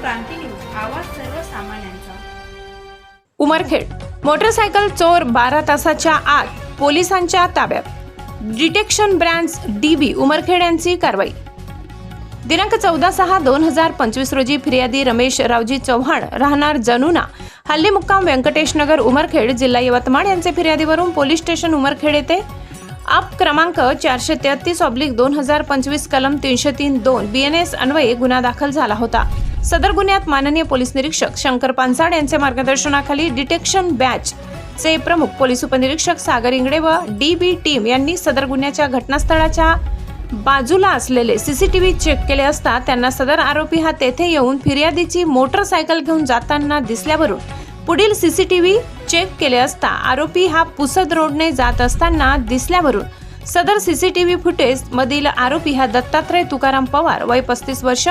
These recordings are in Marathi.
क्रांती न्यूज, आवाज सर्वसामान्यांचा। उमरखेड मोटरसायकल चोर 12 तासाच्या आत पोलिसांच्या ताब्यात। डिटेक्शन ब्रांच DB उमरखेड यांची कारवाई। दिनांक 14/6/2025 रोजी फिर्यादी रमेश रावजी चव्हाण राहणार जनुना हल्ली मुक्काम व्यंकटेश नगर उमरखेड जिल्हा यवतमाळ यांचे फिर्यादीवरून पोलीस स्टेशन उमरखेड येथे आप क्रमांक 433/2025 कलम 303(2) BNS अन्वये गुन्हा दाखल झाला होता। सदर गुन्ह्यात माननीय पोलीस निरीक्षक शंकर पानसाड यांच्या मार्गदर्शनाखाली डिटेक्शन बॅच चे प्रमुख पोलीस उपनिरीक्षक सागर इंगडे व DB टीम यांनी सदर गुन्ह्याच्या घटनास्थळाच्या बाजूला असलेले CCTV चेक केले असता त्यांना सदर आरोपी हा तेथे येऊन फिर्यादीची मोटरसायकल घेऊन जाताना दिसल्यावरून पुढील CCTV चेक केले असता आरोपी हा पुसद रोडने जात असताना दिसल्यावरून सदर CCTV फुटेज मधील आरोपी हा दत्तात्रय तुकाराम पवार वय 35 वर्ष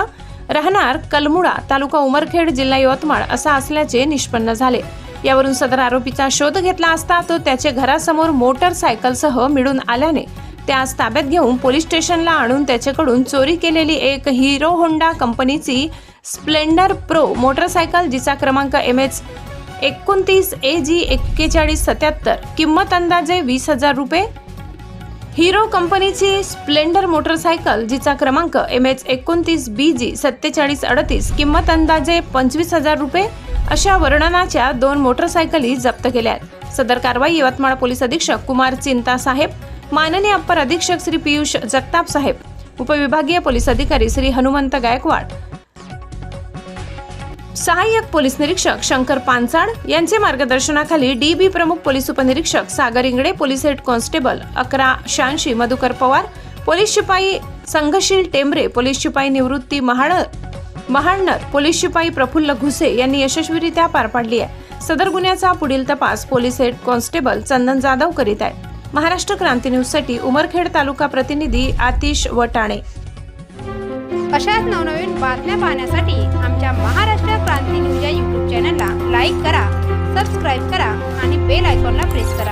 राहणार कलमुडा तालुका उमरखेड जिल्हा यवतमाळ असा असल्याचे निष्पन्न झाले। यावरून सदर आरोपीचा शोध घेतला असता तो त्याच्या घरासमोर मोटरसायकलसह मिळून आल्याने त्यास ताब्यात घेऊन पोलीस स्टेशनला आणून त्याच्याकडून चोरी केलेली एक हिरो होंडा कंपनीची स्प्लेंडर प्रो मोटरसायकल जिचा क्रमांक MH 29 AG 4177 किंमत अंदाजे 20,000 रुपये, हिरो कंपनीची स्प्लेंडर मोटरसायकल जिचा क्रमांक MH 29 BG 4738 किंमत अंदाजे 25,000 रुपये अशा वर्णनाच्या 2 मोटरसायकली जप्त केल्या आहेत। सदर कारवाई यवतमाळ पोलीस अधीक्षक कुमार चिंता साहेब, माननीय अप्पर अधीक्षक श्री पियुष जगताप साहेब, उपविभागीय पोलीस अधिकारी श्री हनुमंत गायकवाड, सहाय्यक पोलीस निरीक्षक शंकर पानसाड यांचे मार्गदर्शनाखाली DB प्रमुख पोलीस उपनिरीक्षक Sagar Ingde, police head constable 1186 Madhukar Pawar, police शिपाई संघशील टेंबरे, पोलीस शिपाई निवृत्ती महाळनर, पोलीस शिपाई प्रफुल्ल घुसे यांनी यशस्वीरित्या पार पाडली आहे। सदर गुन्ह्याचा पुढील तपास पोलीस हेड कॉन्स्टेबल चंदन जाधव करीत आहेत। महाराष्ट्र क्रांती न्यूज साठी उमरखेड तालुका प्रतिनिधी आतिश वटाणे। अशाच नवनवीन बातम्या पाहण्यासाठी आमच्या महाराष्ट्र क्रांती न्यूज या YouTube चॅनलला लाईक करा, सबस्क्राईब करा आणि बेल आयकॉनला प्रेस करा।